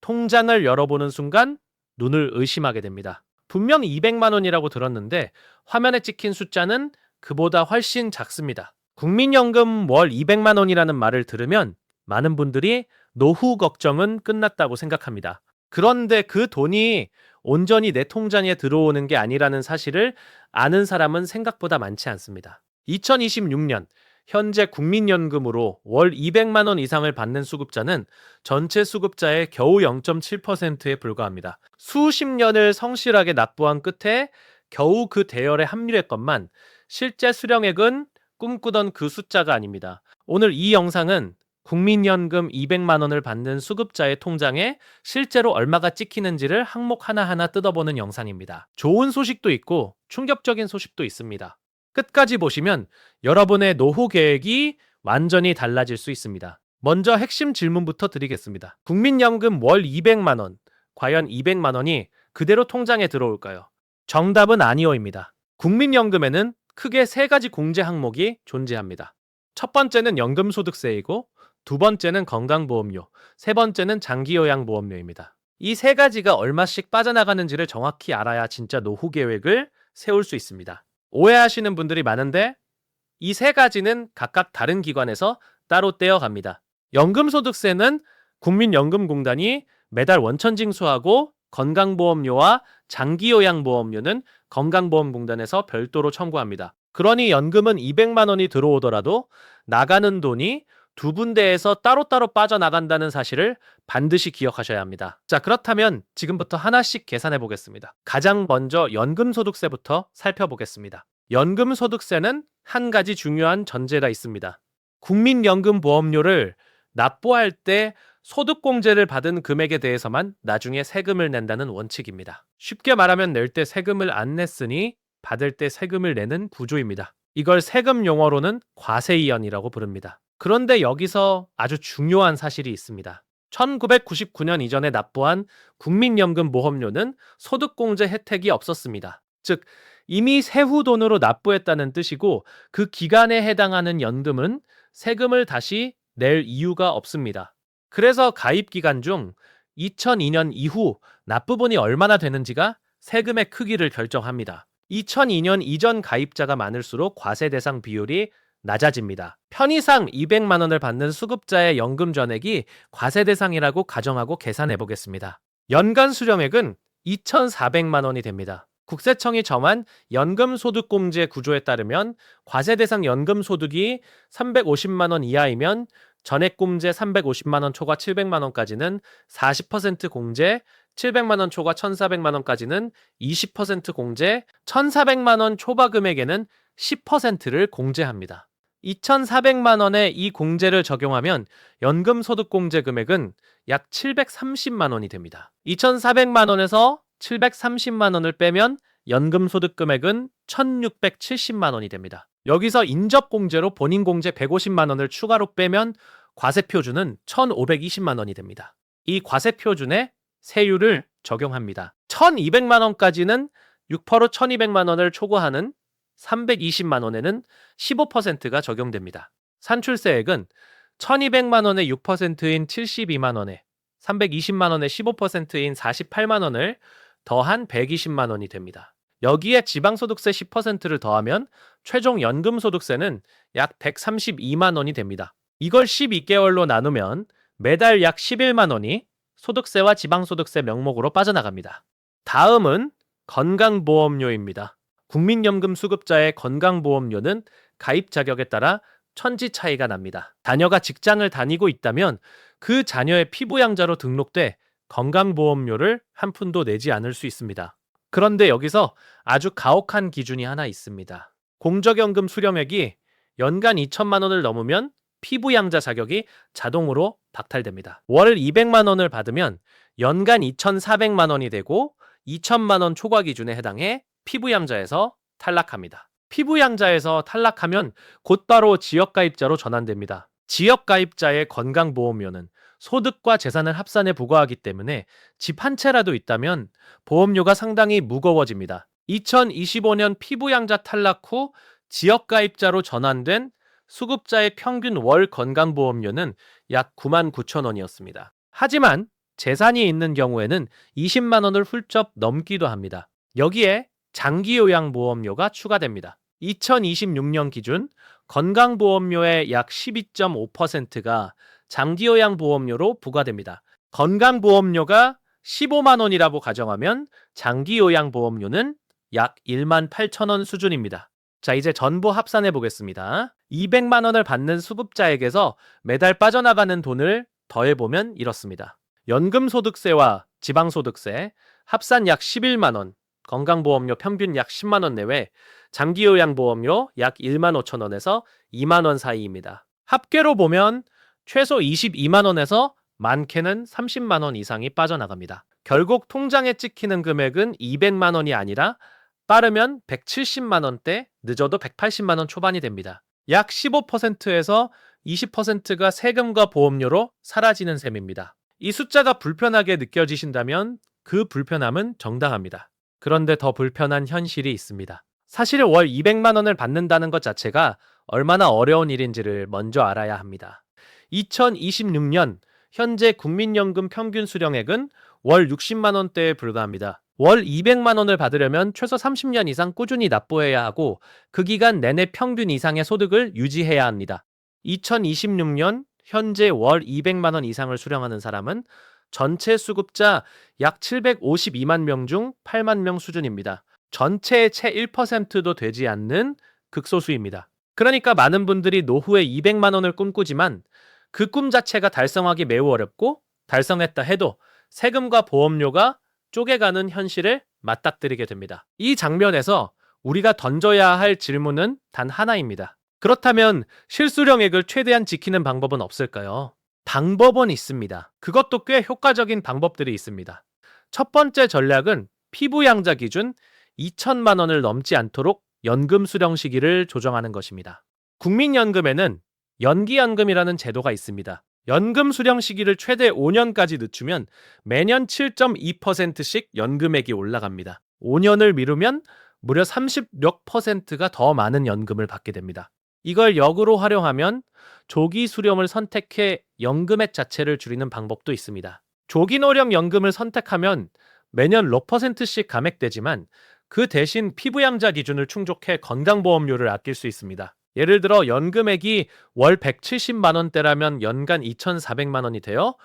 통장을 열어보는 순간 눈을 의심하게 됩니다. 분명 200만 원이라고 들었는데 화면에 찍힌 숫자는 그보다 훨씬 작습니다. 국민연금 월 200만 원이라는 말을 들으면 많은 분들이 노후 걱정은 끝났다고 생각합니다. 그런데 그 돈이 온전히 내 통장에 들어오는 게 아니라는 사실을 아는 사람은 생각보다 많지 않습니다. 2026년 현재 국민연금으로 월 200만 원 이상을 받는 수급자는 전체 수급자의 겨우 0.7%에 불과합니다. 수십 년을 성실하게 납부한 끝에 겨우 그 대열에 합류했건만 실제 수령액은 꿈꾸던 그 숫자가 아닙니다. 오늘 이 영상은 국민연금 200만 원을 받는 수급자의 통장에 실제로 얼마가 찍히는지를 항목 하나하나 뜯어보는 영상입니다. 좋은 소식도 있고 충격적인 소식도 있습니다. 끝까지 보시면 여러분의 노후 계획이 완전히 달라질 수 있습니다. 먼저 핵심 질문부터 드리겠습니다. 국민연금 월 200만 원, 과연 200만 원이 그대로 통장에 들어올까요? 정답은 아니오입니다. 국민연금에는 크게 세 가지 공제 항목이 존재합니다. 첫 번째는 연금소득세이고, 두 번째는 건강보험료, 세 번째는 장기요양보험료입니다. 이 세 가지가 얼마씩 빠져나가는지를 정확히 알아야 진짜 노후 계획을 세울 수 있습니다. 오해하시는 분들이 많은데 이 세 가지는 각각 다른 기관에서 따로 떼어갑니다. 연금소득세는 국민연금공단이 매달 원천 징수하고 건강보험료와 장기요양보험료는 건강보험공단에서 별도로 청구합니다. 그러니 연금은 200만 원이 들어오더라도 나가는 돈이 두 군데에서 따로따로 빠져나간다는 사실을 반드시 기억하셔야 합니다. 자, 그렇다면 지금부터 하나씩 계산해 보겠습니다. 가장 먼저 연금소득세부터 살펴보겠습니다. 연금소득세는 한 가지 중요한 전제가 있습니다. 국민연금보험료를 납부할 때 소득공제를 받은 금액에 대해서만 나중에 세금을 낸다는 원칙입니다. 쉽게 말하면 낼 때 세금을 안 냈으니 받을 때 세금을 내는 구조입니다. 이걸 세금 용어로는 과세이연이라고 부릅니다. 그런데 여기서 아주 중요한 사실이 있습니다. 1999년 이전에 납부한 국민연금보험료는 소득공제 혜택이 없었습니다. 즉, 이미 세후 돈으로 납부했다는 뜻이고 그 기간에 해당하는 연금은 세금을 다시 낼 이유가 없습니다. 그래서 가입 기간 중 2002년 이후 납부분이 얼마나 되는지가 세금의 크기를 결정합니다. 2002년 이전 가입자가 많을수록 과세 대상 비율이 낮아집니다. 편의상 200만 원을 받는 수급자의 연금 전액이 과세 대상이라고 가정하고 계산해 보겠습니다. 연간 수령액은 2,400만 원이 됩니다. 국세청이 정한 연금소득공제 구조에 따르면 과세 대상 연금소득이 350만 원 이하이면 전액공제 350만 원 초과 700만 원까지는 40% 공제, 700만 원 초과 1,400만 원까지는 20% 공제, 1,400만 원 초과 금액에는 10%를 공제합니다. 2,400만 원의 이 공제를 적용하면 연금소득공제 금액은 약 730만 원이 됩니다. 2,400만 원에서 730만 원을 빼면 연금소득 금액은 1,670만 원이 됩니다. 여기서 인접공제로 본인공제 150만 원을 추가로 빼면 과세표준은 1,520만 원이 됩니다. 이 과세표준에 세율을 적용합니다. 1,200만 원까지는 6%로 1,200만 원을 초과하는 320만 원에는 15%가 적용됩니다. 산출세액은 1,200만 원의 6%인 72만 원에 320만 원의 15%인 48만 원을 더한 120만 원이 됩니다. 여기에 지방소득세 10%를 더하면 최종 연금소득세는 약 132만 원이 됩니다. 이걸 12개월로 나누면 매달 약 11만 원이 소득세와 지방소득세 명목으로 빠져나갑니다. 다음은 건강보험료입니다. 국민연금 수급자의 건강보험료는 가입 자격에 따라 천지 차이가 납니다. 자녀가 직장을 다니고 있다면 그 자녀의 피부양자로 등록돼 건강보험료를 한 푼도 내지 않을 수 있습니다. 그런데 여기서 아주 가혹한 기준이 하나 있습니다. 공적연금 수령액이 연간 2천만 원을 넘으면 피부양자 자격이 자동으로 박탈됩니다. 월 200만 원을 받으면 연간 2,400만 원이 되고 2천만 원 초과 기준에 해당해 피부양자에서 탈락합니다. 피부양자에서 탈락하면 곧바로 지역가입자로 전환됩니다. 지역가입자의 건강보험료는 소득과 재산을 합산해 부과하기 때문에 집 한 채라도 있다면 보험료가 상당히 무거워집니다. 2025년 피부양자 탈락 후 지역가입자로 전환된 수급자의 평균 월 건강보험료는 약 99,000원이었습니다. 하지만 재산이 있는 경우에는 20만 원을 훌쩍 넘기도 합니다. 여기에 장기요양보험료가 추가됩니다. 2026년 기준 건강보험료의 약 12.5%가 장기요양보험료로 부과됩니다. 건강보험료가 15만 원이라고 가정하면 장기요양보험료는 약 1만 8천 원 수준입니다. 자, 이제 전부 합산해 보겠습니다. 200만 원을 받는 수급자에게서 매달 빠져나가는 돈을 더해보면 이렇습니다. 연금소득세와 지방소득세 합산 약 11만 원, 건강보험료 평균 약 10만 원 내외, 장기요양보험료 약 1만 5천 원에서 2만 원 사이입니다. 합계로 보면 최소 22만 원에서 많게는 30만 원 이상이 빠져나갑니다. 결국 통장에 찍히는 금액은 200만 원이 아니라 빠르면 170만 원대, 늦어도 180만 원 초반이 됩니다. 약 15%에서 20%가 세금과 보험료로 사라지는 셈입니다. 이 숫자가 불편하게 느껴지신다면 그 불편함은 정당합니다. 그런데 더 불편한 현실이 있습니다. 사실 월 200만 원을 받는다는 것 자체가 얼마나 어려운 일인지를 먼저 알아야 합니다. 2026년 현재 국민연금 평균 수령액은 월 60만 원대에 불과합니다. 월 200만 원을 받으려면 최소 30년 이상 꾸준히 납부해야 하고 그 기간 내내 평균 이상의 소득을 유지해야 합니다. 2026년 현재 월 200만 원 이상을 수령하는 사람은 전체 수급자 약 752만 명 중 8만 명 수준입니다. 전체의 채 1%도 되지 않는 극소수입니다. 그러니까 많은 분들이 노후에 200만 원을 꿈꾸지만 그 꿈 자체가 달성하기 매우 어렵고 달성했다 해도 세금과 보험료가 쪼개가는 현실을 맞닥뜨리게 됩니다. 이 장면에서 우리가 던져야 할 질문은 단 하나입니다. 그렇다면 실수령액을 최대한 지키는 방법은 없을까요? 방법은 있습니다. 그것도 꽤 효과적인 방법들이 있습니다. 첫 번째 전략은 피부양자 기준 2천만 원을 넘지 않도록 연금 수령 시기를 조정하는 것입니다. 국민연금에는 연기연금이라는 제도가 있습니다. 연금 수령 시기를 최대 5년까지 늦추면 매년 7.2%씩 연금액이 올라갑니다. 5년을 미루면 무려 30몇 %가 더 많은 연금을 받게 됩니다. 이걸 역으로 활용하면 조기 수령을 선택해 연금액 자체를 줄이는 방법도 있습니다. 조기 노령 연금을 선택하면 매년 몇 %씩 감액되지만 그 대신 피부양자 기준을 충족해 건강보험료를 아낄 수 있습니다. 예를 들어 연금액이 월 170만 원대라면 연간 2,400만 원이 되어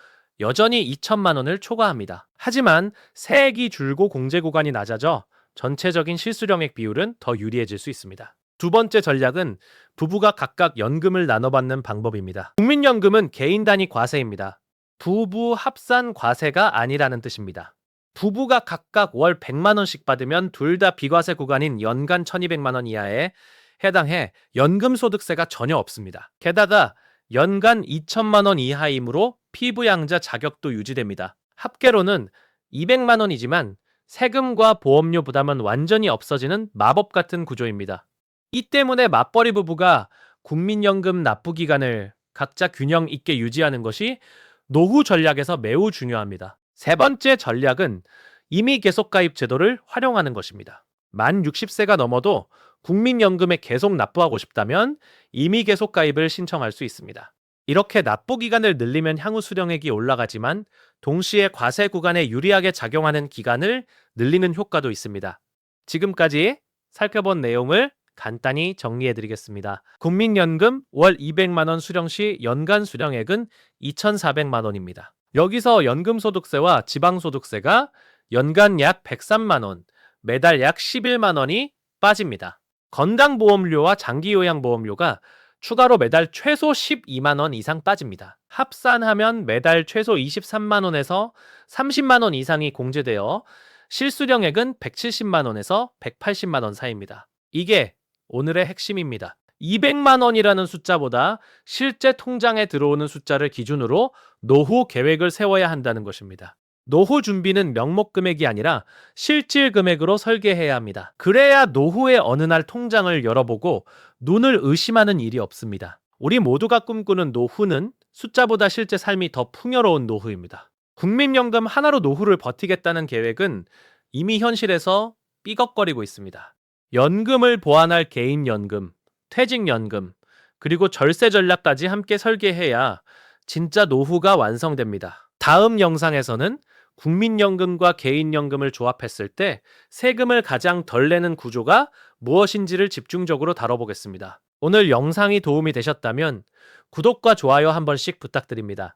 여전히 2천만 원을 초과합니다. 하지만 세액이 줄고 공제 구간이 낮아져 전체적인 실수령액 비율은 더 유리해질 수 있습니다. 두 번째 전략은 부부가 각각 연금을 나눠받는 방법입니다. 국민연금은 개인 단위 과세입니다. 부부 합산 과세가 아니라는 뜻입니다. 부부가 각각 월 100만 원씩 받으면 둘 다 비과세 구간인 연간 1,200만 원 이하에 해당해 연금소득세가 전혀 없습니다. 게다가 연간 2천만 원 이하이므로 피부양자 자격도 유지됩니다. 합계로는 200만 원이지만 세금과 보험료 부담은 완전히 없어지는 마법 같은 구조입니다. 이 때문에 맞벌이 부부가 국민연금 납부 기간을 각자 균형 있게 유지하는 것이 노후 전략에서 매우 중요합니다. 세 번째 전략은 임의 계속 가입 제도를 활용하는 것입니다. 만 60세가 넘어도 국민연금에 계속 납부하고 싶다면 임의 계속 가입을 신청할 수 있습니다. 이렇게 납부 기간을 늘리면 향후 수령액이 올라가지만 동시에 과세 구간에 유리하게 작용하는 기간을 늘리는 효과도 있습니다. 지금까지 살펴본 내용을 간단히 정리해드리겠습니다. 국민연금 월 200만 원 수령 시 연간 수령액은 2,400만 원입니다. 여기서 연금소득세와 지방소득세가 연간 약 103만 원, 매달 약 11만 원이 빠집니다. 건강보험료와 장기요양보험료가 추가로 매달 최소 12만 원 이상 빠집니다. 합산하면 매달 최소 23만 원에서 30만 원 이상이 공제되어 실수령액은 170만 원에서 180만 원 사이입니다. 이게 오늘의 핵심입니다. 200만 원이라는 숫자보다 실제 통장에 들어오는 숫자를 기준으로 노후 계획을 세워야 한다는 것입니다. 노후 준비는 명목 금액이 아니라 실질 금액으로 설계해야 합니다. 그래야 노후에 어느 날 통장을 열어보고 눈을 의심하는 일이 없습니다. 우리 모두가 꿈꾸는 노후는 숫자보다 실제 삶이 더 풍요로운 노후입니다. 국민연금 하나로 노후를 버티겠다는 계획은 이미 현실에서 삐걱거리고 있습니다. 연금을 보완할 개인연금, 퇴직연금, 그리고 절세 전략까지 함께 설계해야 진짜 노후가 완성됩니다. 다음 영상에서는 국민연금과 개인연금을 조합했을 때 세금을 가장 덜 내는 구조가 무엇인지를 집중적으로 다뤄보겠습니다. 오늘 영상이 도움이 되셨다면 구독과 좋아요 한 번씩 부탁드립니다.